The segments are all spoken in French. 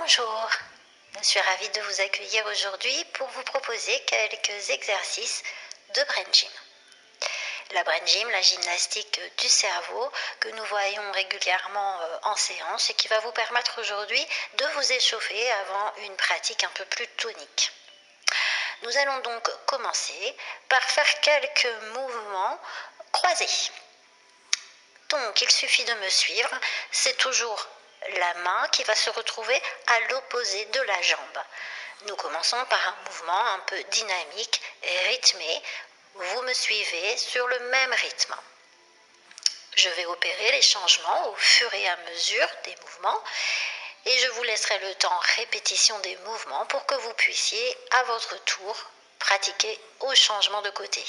Bonjour, je suis ravie de vous accueillir aujourd'hui pour vous proposer quelques exercices de brain gym. La brain gym, la gymnastique du cerveau que nous voyons régulièrement en séance et qui va vous permettre aujourd'hui de vous échauffer avant une pratique un peu plus tonique. Nous allons donc commencer par faire quelques mouvements croisés. Donc il suffit de me suivre, c'est toujours la main qui va se retrouver à l'opposé de la jambe. Nous commençons par un mouvement un peu dynamique et rythmé. Vous me suivez sur le même rythme. Je vais opérer les changements au fur et à mesure des mouvements et je vous laisserai le temps répétition des mouvements pour que vous puissiez à votre tour pratiquer au changement de côté.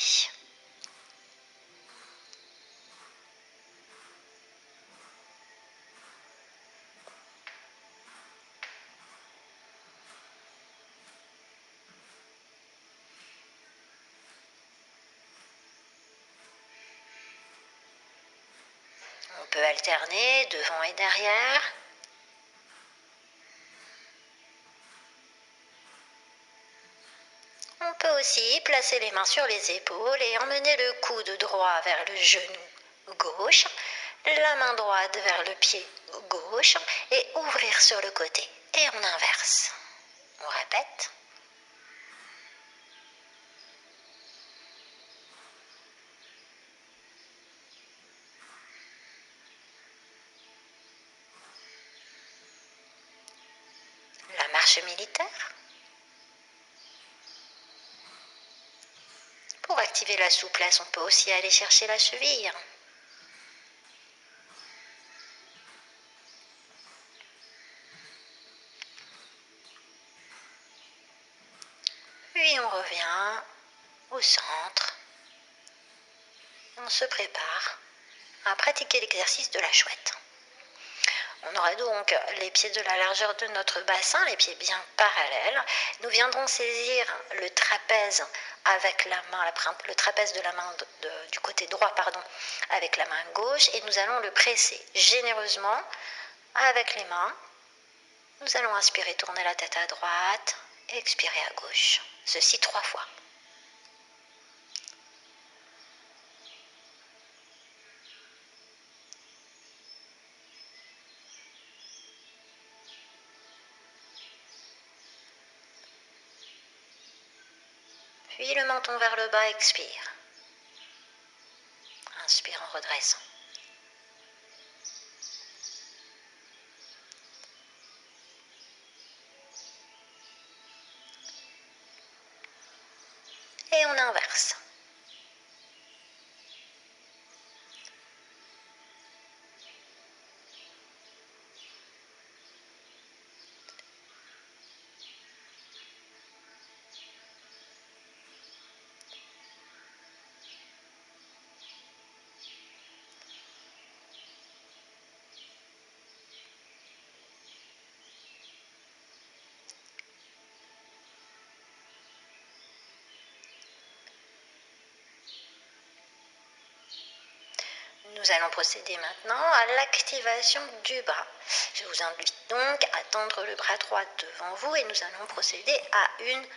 On peut alterner devant et derrière. On peut aussi placer les mains sur les épaules et emmener le coude droit vers le genou gauche, la main droite vers le pied gauche et ouvrir sur le côté. Et on inverse. On répète. La marche militaire. Pour activer la souplesse, on peut aussi aller chercher la cheville. Puis on revient au centre. On se prépare à pratiquer l'exercice de la chouette. On aura donc les pieds de la largeur de notre bassin, les pieds bien parallèles. Nous viendrons saisir le trapèze avec la main, le trapèze de la main du côté droit, avec la main gauche et nous allons le presser généreusement avec les mains. Nous allons inspirer, tourner la tête à droite, expirer à gauche. Ceci 3 fois. Puis le menton vers le bas, expire. Inspire en redressant. Et on inverse. Nous allons procéder maintenant à l'activation du bras. Je vous invite donc à tendre le bras droit devant vous et nous allons procéder à une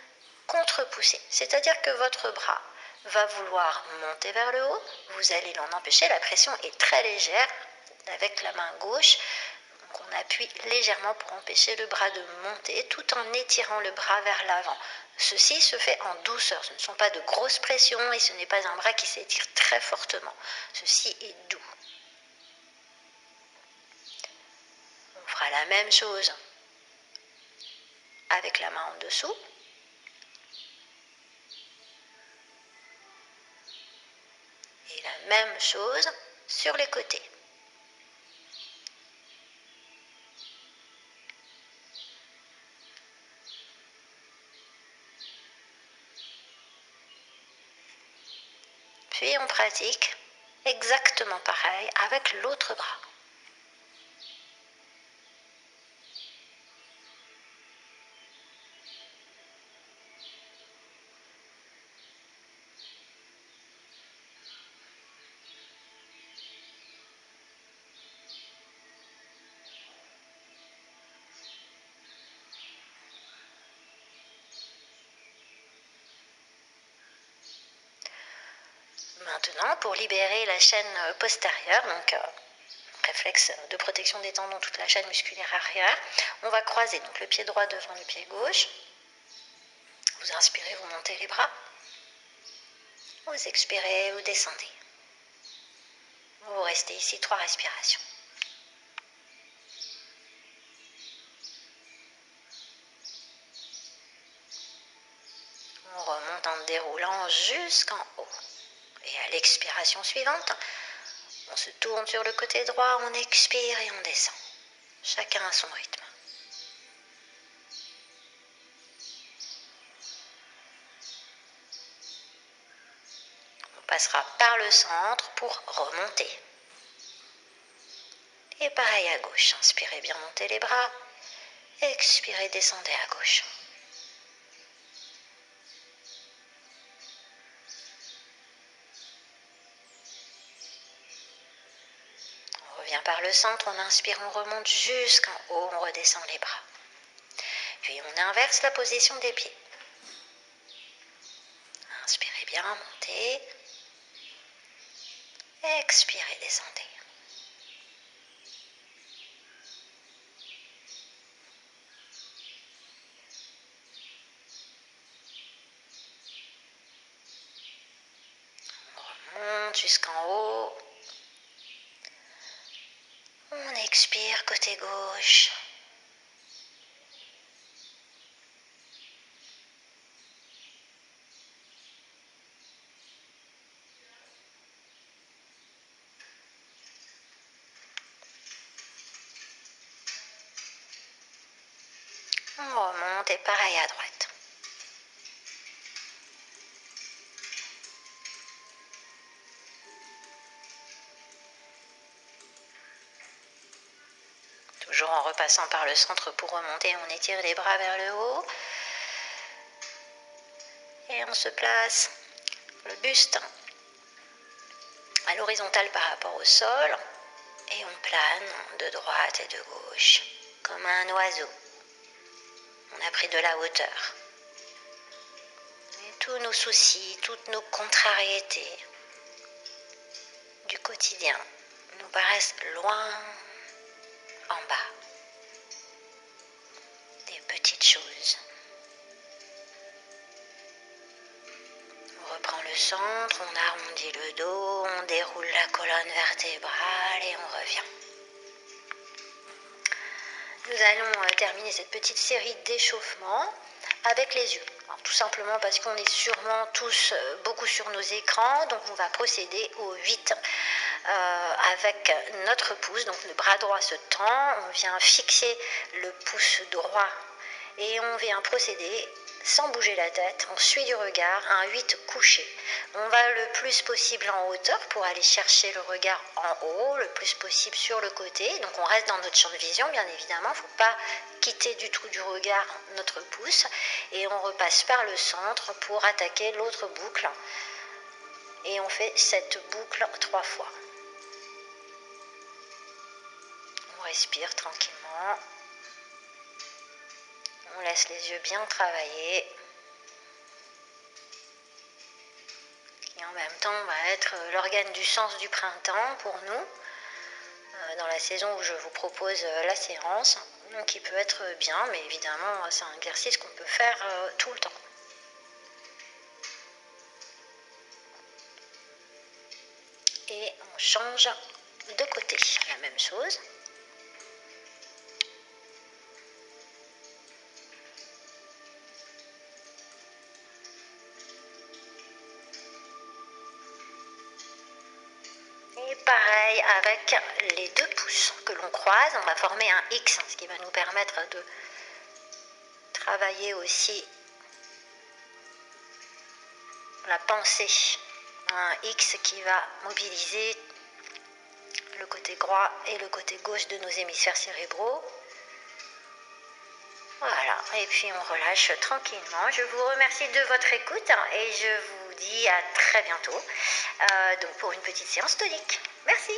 contre-poussée. C'est-à-dire que votre bras va vouloir monter vers le haut, vous allez l'en empêcher, la pression est très légère avec la main gauche. Donc on appuie légèrement pour empêcher le bras de monter tout en étirant le bras vers l'avant. Ceci se fait en douceur, ce ne sont pas de grosses pressions et ce n'est pas un bras qui s'étire très fortement. Ceci est doux. On fera la même chose avec la main en dessous. Et la même chose sur les côtés. Puis on pratique exactement pareil avec l'autre bras. maintenant, pour libérer la chaîne postérieure, donc réflexe de protection des tendons, toute la chaîne musculaire arrière, on va croiser donc le pied droit devant le pied gauche. Vous inspirez, vous montez les bras. Vous expirez, vous descendez. Vous restez ici 3 respirations. On remonte en déroulant jusqu'en haut. Et à l'expiration suivante, on se tourne sur le côté droit, on expire et on descend. Chacun à son rythme. On passera par le centre pour remonter. Et pareil à gauche. Inspirez bien, montez les bras. Expirez, descendez à gauche. On revient par le centre, on inspire, on remonte jusqu'en haut, on redescend les bras. Puis on inverse la position des pieds. Inspirez bien, montez. Expirez, descendez. On remonte jusqu'en haut. On expire côté gauche. On remonte et pareil à droite. Toujours en repassant par le centre pour remonter, on étire les bras vers le haut. Et on se place le buste à l'horizontale par rapport au sol. Et on plane de droite et de gauche, comme un oiseau. On a pris de la hauteur. Et tous nos soucis, toutes nos contrariétés du quotidien nous paraissent loin en bas. Des petites choses. On reprend le centre, on arrondit le dos, on déroule la colonne vertébrale et on revient. Nous allons terminer cette petite série d'échauffements avec les yeux. Alors, tout simplement parce qu'on est sûrement tous beaucoup sur nos écrans, donc on va procéder au 8 avec notre pouce. Donc le bras droit se tend, on vient fixer le pouce droit et on vient procéder sans bouger la tête, on suit du regard, un 8 couché. On va le plus possible en hauteur pour aller chercher le regard en haut, le plus possible sur le côté. Donc on reste dans notre champ de vision, bien évidemment, il ne faut pas quitter du tout du regard notre pouce. Et on repasse par le centre pour attaquer l'autre boucle. Et on fait cette boucle 3 fois. On respire tranquillement. On laisse les yeux bien travailler. Qui en même temps va être l'organe du sens du printemps pour nous, dans la saison où je vous propose la séance, qui peut être bien, mais évidemment c'est un exercice qu'on peut faire tout le temps. Et on change de côté, la même chose. Et pareil avec les 2 pouces que l'on croise, on va former un X, ce qui va nous permettre de travailler aussi la pensée. Un X qui va mobiliser le côté droit et le côté gauche de nos hémisphères cérébraux. Voilà, et puis on relâche tranquillement. Je vous remercie de votre écoute et je vous dis à très bientôt donc pour une petite séance tonique. Merci.